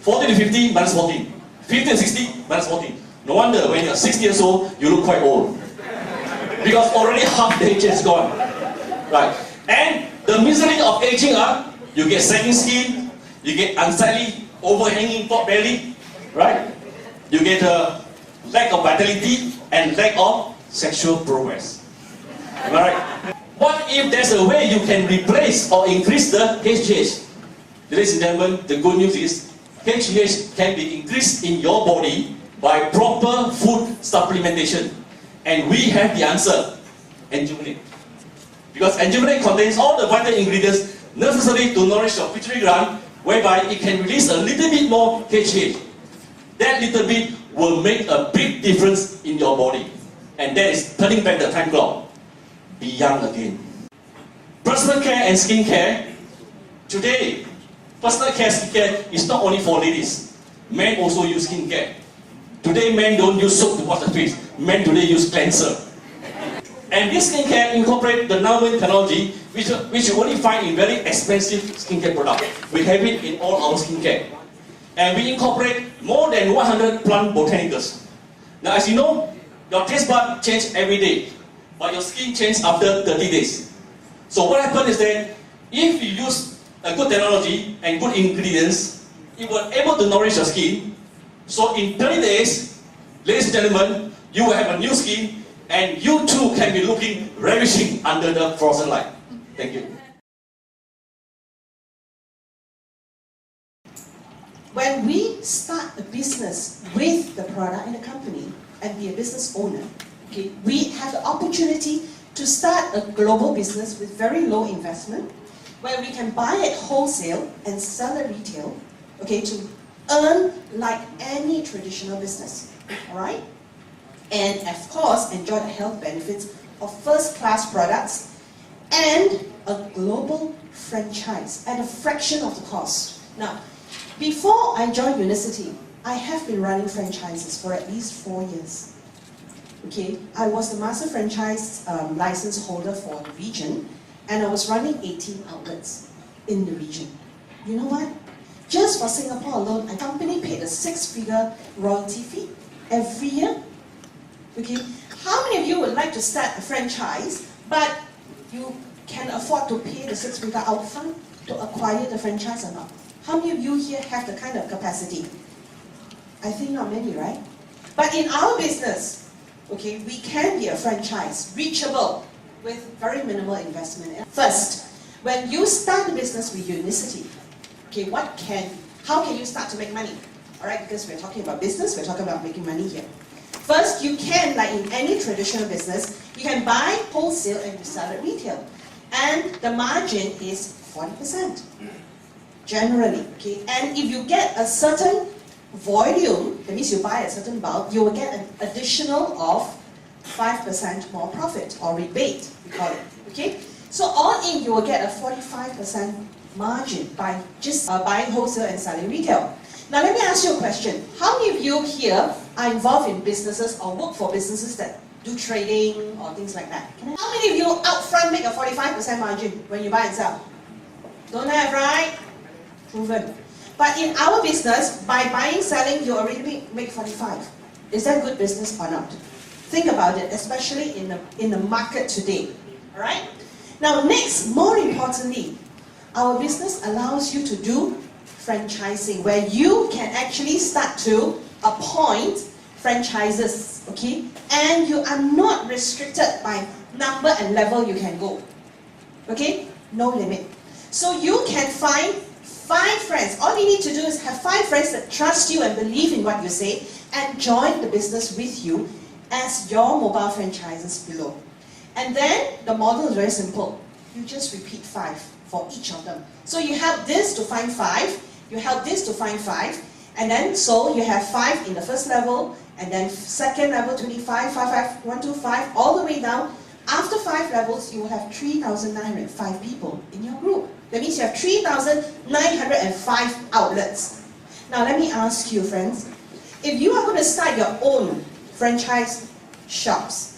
40 to 50 minus 14. 50 to 60 minus 14. No wonder when you're 60 years old, you look quite old. Because already half the age is gone. Right. And the misery of aging are, you get sagging skin, you get unsightly, overhanging pot belly, right? You get a lack of vitality and lack of sexual progress. Am I right? What if there's a way you can replace or increase the HGH? Ladies and gentlemen, the good news is HGH can be increased in your body by proper food supplementation. And we have the answer, Enjuminate. Because Enjuminate contains all the vital ingredients necessary to nourish your pituitary gland, whereby it can release a little bit more HGH. That little bit will make a big difference in your body. And that is turning back the time clock. Be young again. Personal care and skin care. Today, personal care, skin care is not only for ladies. Men also use skin care. Today, men don't use soap to wash the face. Men today use cleanser. And this skin care incorporates the nanowind technology, which you only find in very expensive skincare products. We have it in all our skincare. And we incorporate more than 100 plant botanicals. Now, as you know, your taste bud changes every day, but your skin changes after 30 days. So what happens is that if you use a good technology and good ingredients, it will able to nourish your skin. So in 30 days, ladies and gentlemen, you will have a new skin, and you too can be looking ravishing under the frozen light. Thank you. When we start a business with the product in the company and be a business owner, okay, we have the opportunity to start a global business with very low investment, where we can buy at wholesale and sell at retail, okay, to earn like any traditional business, all right? And of course, enjoy the health benefits of first-class products and a global franchise at a fraction of the cost. Now, before I joined Unicity, I have been running franchises for at least 4 years. Okay, I was the master franchise license holder for the region, and I was running 18 outlets in the region. You know what? Just for Singapore alone, a company paid a 6-figure royalty fee every year. Okay, how many of you would like to start a franchise, but you can afford to pay the 6-figure upfront to acquire the franchise or not? How many of you here have the kind of capacity? I think not many, right? But in our business, okay, we can be a franchise, reachable with very minimal investment. First, when you start a business with Unicity, okay, how can you start to make money? All right, because we're talking about business, we're talking about making money here. First, you can, like in any traditional business, you can buy wholesale and you sell at retail. And the margin is 40%, generally, okay? And if you get a certain volume, that means you buy a certain bulk, you will get an additional of 5% more profit, or rebate, we call it, okay? So all in, you will get a 45% margin by just buying wholesale and selling retail. Now let me ask you a question. How many of you here are involved in businesses or work for businesses that do trading or things like that? How many of you upfront make a 45% margin when you buy and sell? Don't have, right? Proven. But in our business, by buying, selling, you already make 45. Is that good business or not? Think about it, especially in the market today. All right? Now next, more importantly, our business allows you to do franchising, where you can actually start to appoint franchises, okay? And you are not restricted by number and level you can go, okay? No limit. So you can find 5 friends. All you need to do is have 5 friends that trust you and believe in what you say and join the business with you as your mobile franchises below. And then the model is very simple. You just repeat 5 for each of them. So you help this to find 5, you help this to find 5, and then so you have 5 in the first level, and then second level 25, 5, 5, 1, 2, 5, all the way down. After 5 levels, you will have 3,905 people in your group. That means you have 3,905 outlets. Now let me ask you, friends, if you are going to start your own franchise shops,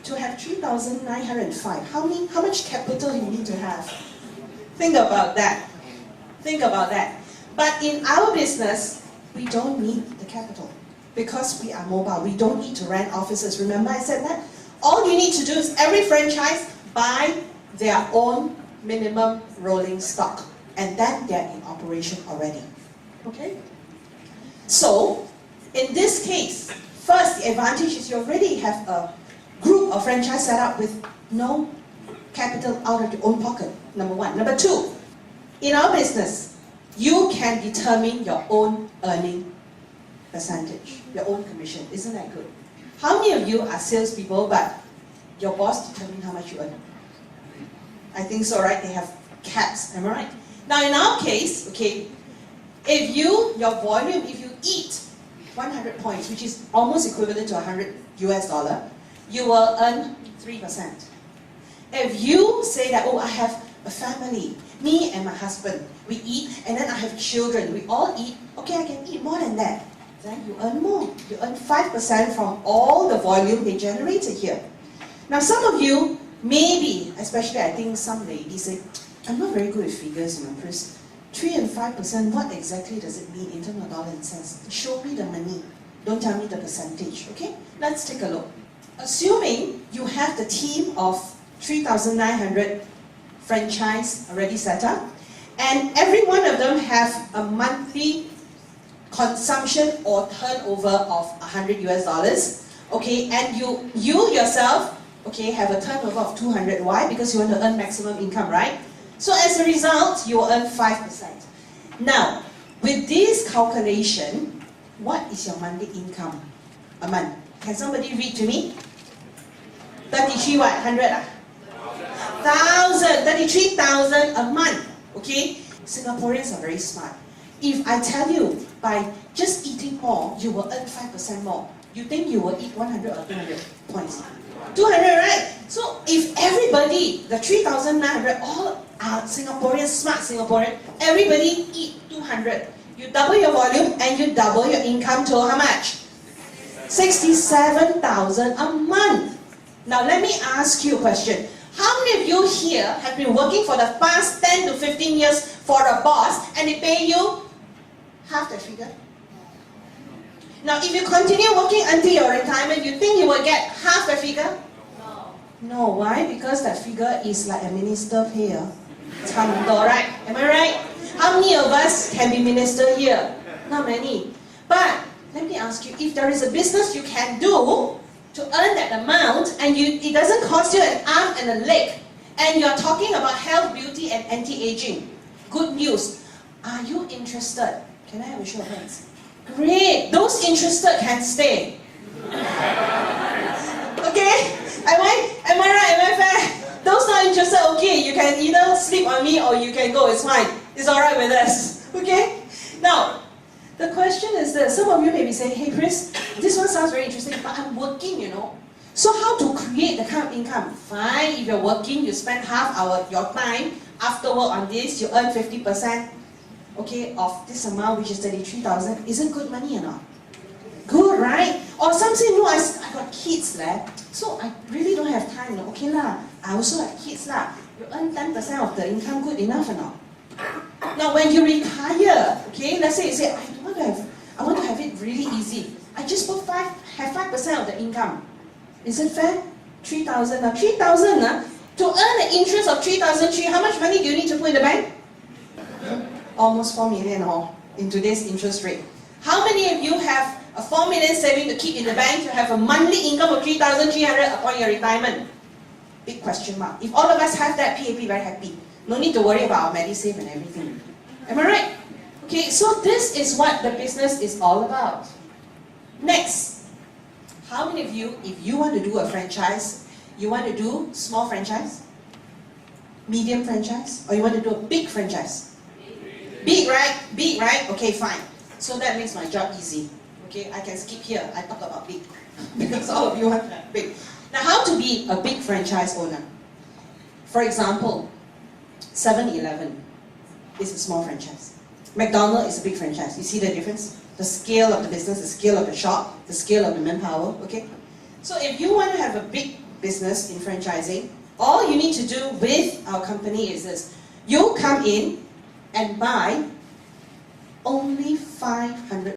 to have 3,905, how much capital you need to have? Think about that. Think about that. But in our business, we don't need the capital because we are mobile. We don't need to rent offices. Remember I said that? All you need to do is every franchise buy their own minimum rolling stock, and then they're in operation already. Okay? So, in this case, first the advantage is you already have a group of franchise set up with no capital out of your own pocket, number one. Number two, in our business, you can determine your own earning percentage, your own commission. Isn't that good? How many of you are salespeople, but your boss determines how much you earn? I think so, right? They have caps, am I right? Now in our case, okay, if your volume, if you eat 100 points, which is almost equivalent to $100 US, you will earn 3%. If you say that, oh, I have a family, me and my husband, we eat, and then I have children, we all eat, okay, I can eat more than that. Then you earn more. You earn 5% from all the volume they generated here. Now some of you, maybe, especially I think some ladies say, I'm not very good with figures, Chris. 3 and 5%, what exactly does it mean in terms of dollars and cents? Show me the money. Don't tell me the percentage, okay? Let's take a look. Assuming you have the team of 3,900 franchise already set up, and every one of them have a monthly consumption or turnover of $100 US, okay, and you yourself, okay, have a turnover of 200. Why? Because you want to earn maximum income, right? So as a result, you will earn 5%. Now, with this calculation, what is your monthly income a month? Can somebody read to me? 33 what? 100 1,000, 33,000 a month, okay? Singaporeans are very smart. If I tell you, by just eating more, you will earn 5% more, you think you will eat 100 or 200 points? 200, right? So if everybody, the 3,900, all are Singaporeans, smart Singaporean, everybody eat 200. You double your volume and you double your income to how much? 67,000 a month. Now let me ask you a question. How many of you here have been working for the past 10 to 15 years for a boss and they pay you half the figure? Now if you continue working until your retirement, you think you will get half the figure? No, why? Because that figure is like a minister pay. Right? Am I right? How many of us can be minister here? Not many. But let me ask you, if there is a business you can do to earn that amount, and it doesn't cost you an arm and a leg, and you're talking about health, beauty, and anti-aging, good news. Are you interested? Can I have a show of hands? Great. Those interested can stay. Okay? Am I right? Am I fair? Those not interested, okay, you can either sleep on me or you can go, it's fine. It's alright with us. Okay? Now, the question is that some of you may be saying, hey Chris, this one sounds very interesting, but I'm working, So how to create the kind of income? Fine, if you're working, you spend half your time after work on this, you earn 50%, okay, of this amount, which is 33,000. Isn't good money or not? Good, right? Or some say, no, I got kids, so I really don't have time. Okay lah, I also have kids lah. You earn 10% of the income, good enough or not? Now when you retire, okay, let's say you say, I want to have it really easy. I just put have 5% of the income. Is it fair? 3,000 now. 3,000 to earn an interest of 3,003, how much money do you need to put in the bank? Almost 4 million in today's interest rate. How many of you have a 4 million saving to keep in the bank to have a monthly income of 3,300 upon your retirement? Big question mark. If all of us have that, PAP very happy. No need to worry about our MediSave and everything. Am I right? Okay, so this is what the business is all about. Next, how many of you, if you want to do a franchise, you want to do small franchise, medium franchise, or you want to do a big franchise? Big, right? Big, right? Okay, fine. So that makes my job easy. Okay, I can skip here. I talk about big because all of you have big. Now, how to be a big franchise owner? For example, 7-Eleven is a small franchise. McDonald's is a big franchise. You see the difference? The scale of the business, the scale of the shop, the scale of the manpower, okay? So if you want to have a big business in franchising, all you need to do with our company is this. You come in and buy only $500